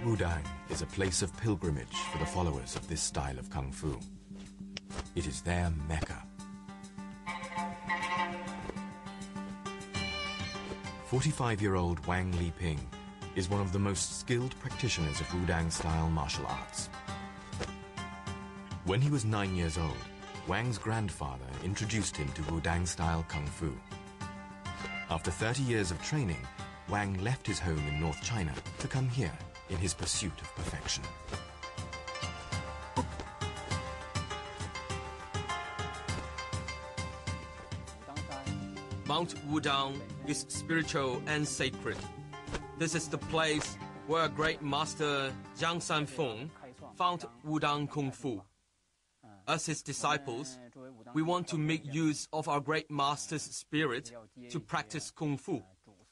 WuDang is a place of pilgrimage for the followers of this style of Kung Fu. It is their Mecca. 45-year-old Wang Liping is one of the most skilled practitioners of WuDang-style martial arts. When he was 9 years old, Wang's grandfather introduced him to WuDang-style Kung Fu. After 30 years of training, Wang left his home in North China to come here in his pursuit of perfection. Mount WuDang is spiritual and sacred. This is the place where great master Jiang Sanfeng found WuDang Kung Fu. As his disciples, we want to make use of our great master's spirit to practice Kung Fu.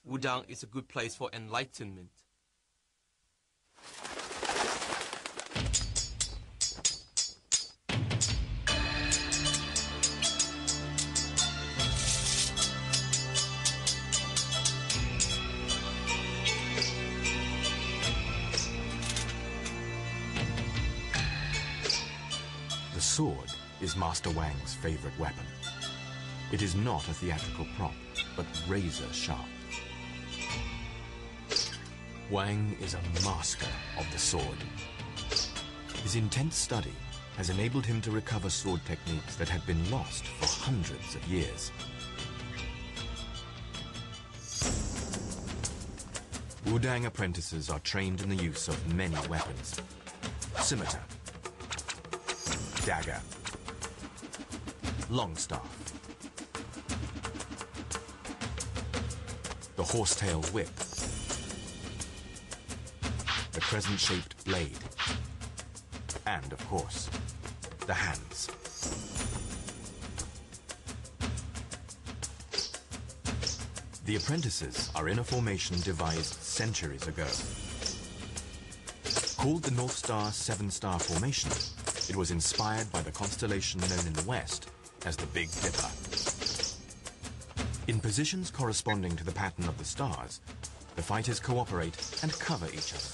WuDang is a good place for enlightenment. The sword is Master Wang's favorite weapon. It is not a theatrical prop, but razor sharp. Wang is a master of the sword. His intense study has enabled him to recover sword techniques that had been lost for hundreds of years. WuDang apprentices are trained in the use of many weapons: scimitar, dagger, long staff, the horsetail whip, the crescent-shaped blade, and, of course, the hands. The apprentices are in a formation devised centuries ago. Called the North Star Seven-Star Formation, it was inspired by the constellation known in the West as the Big Dipper. In positions corresponding to the pattern of the stars, the fighters cooperate and cover each other.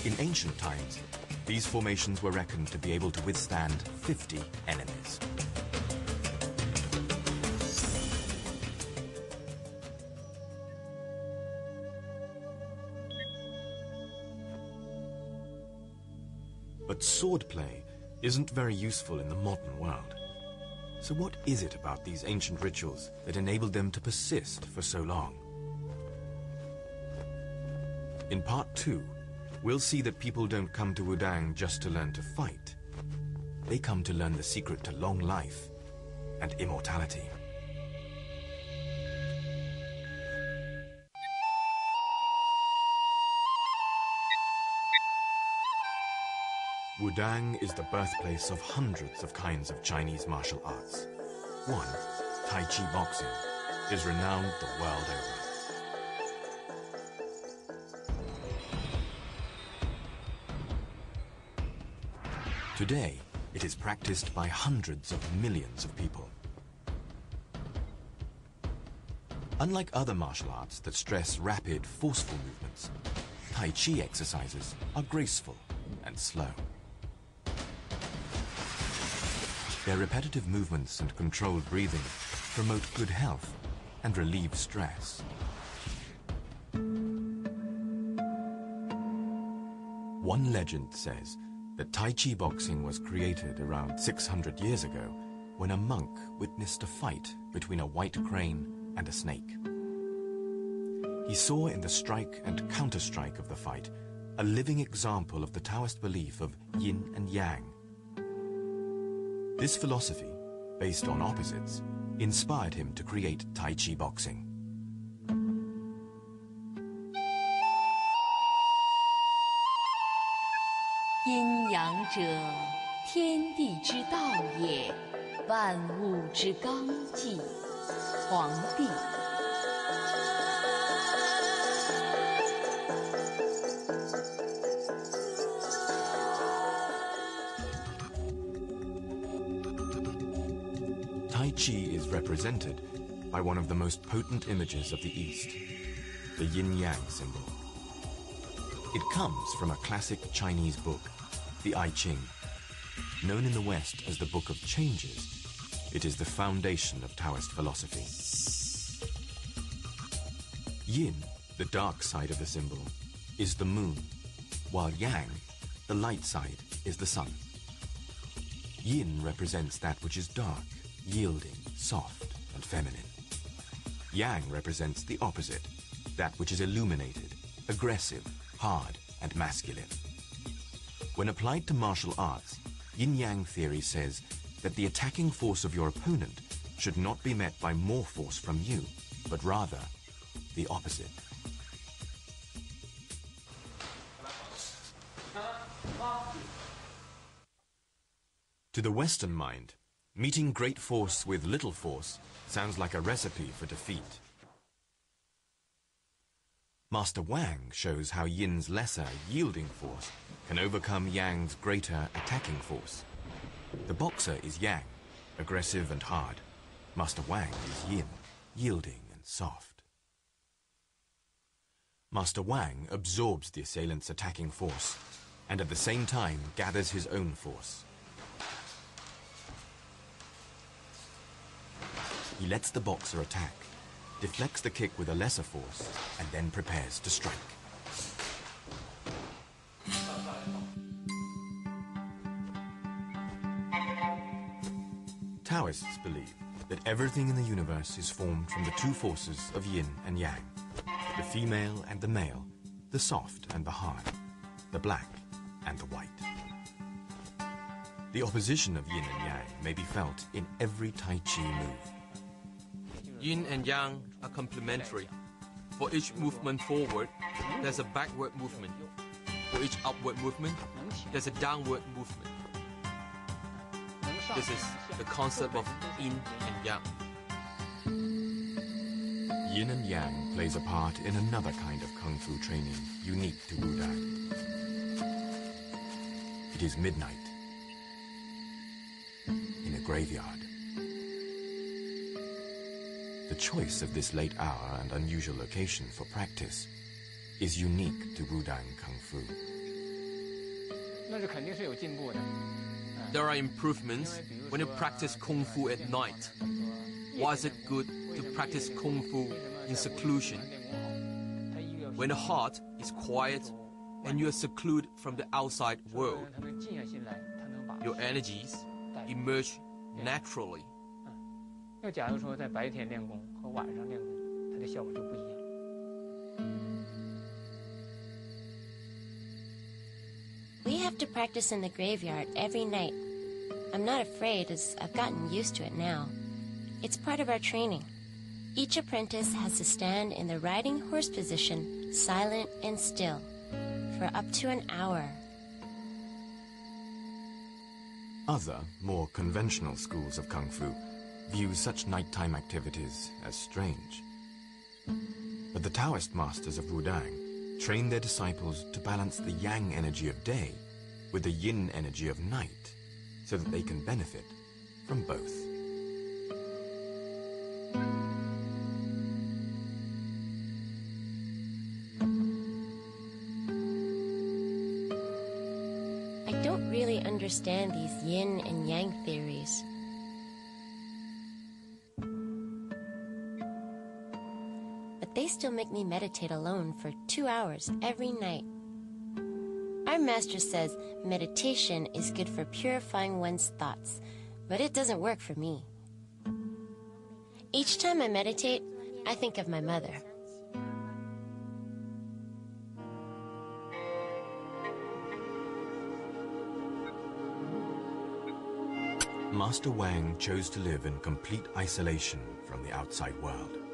In ancient times, these formations were reckoned to be able to withstand 50 enemies. But swordplay isn't very useful in the modern world. So what is it about these ancient rituals that enabled them to persist for so long? In part 2, we'll see that people don't come to WuDang just to learn to fight. They come to learn the secret to long life and immortality. WuDang is the birthplace of hundreds of kinds of Chinese martial arts. One, Tai Chi boxing, is renowned the world over. Today, it is practiced by hundreds of millions of people. Unlike other martial arts that stress rapid, forceful movements, Tai Chi exercises are graceful and slow. Their repetitive movements and controlled breathing promote good health and relieve stress. One legend says that Tai Chi boxing was created around 600 years ago when a monk witnessed a fight between a white crane and a snake. He saw in the strike and counter-strike of the fight a living example of the Taoist belief of yin and yang. This philosophy, based on opposites, inspired him to create Tai Chi boxing. Yin yang者，天地之道也，万物之纲纪。皇帝。Tai Chi is represented by one of the most potent images of the East, the yin-yang symbol. It comes from a classic Chinese book, the I Ching. Known in the West as the Book of Changes, it is the foundation of Taoist philosophy. Yin, the dark side of the symbol, is the moon, while Yang, the light side, is the sun. Yin represents that which is dark, yielding, soft, and feminine. Yang represents the opposite, that which is illuminated, aggressive, hard, and masculine. When applied to martial arts, yin-yang theory says that the attacking force of your opponent should not be met by more force from you, but rather the opposite. To the Western mind, meeting great force with little force sounds like a recipe for defeat. Master Wang shows how Yin's lesser, yielding force can overcome Yang's greater, attacking force. The boxer is Yang, aggressive and hard. Master Wang is Yin, yielding and soft. Master Wang absorbs the assailant's attacking force and at the same time gathers his own force. He lets the boxer attack, deflects the kick with a lesser force, and then prepares to strike. Taoists believe that everything in the universe is formed from the two forces of yin and yang, the female and the male, the soft and the hard, the black and the white. The opposition of yin and yang may be felt in every Tai Chi move. Yin and Yang are complementary. For each movement forward, there's a backward movement. For each upward movement, there's a downward movement. This is the concept of Yin and Yang. Yin and Yang plays a part in another kind of Kung Fu training unique to WuDang. It is midnight in a graveyard. The choice of this late hour and unusual location for practice is unique to WuDang Kung Fu. There are improvements when you practice Kung Fu at night. Why is it good to practice Kung Fu in seclusion? When the heart is quiet and you are secluded from the outside world, your energies emerge naturally. We have to practice in the graveyard every night. I'm not afraid, as I've gotten used to it now. It's part of our training. Each apprentice has to stand in the riding horse position, silent and still, for up to an hour. Other, more conventional schools of Kung Fu view such nighttime activities as strange. But the Taoist masters of WuDang train their disciples to balance the yang energy of day with the yin energy of night so that they can benefit from both. I don't really understand these yin and yang theories. They still make me meditate alone for 2 hours every night. Our master says meditation is good for purifying one's thoughts, but it doesn't work for me. Each time I meditate, I think of my mother. Master Wang chose to live in complete isolation from the outside world.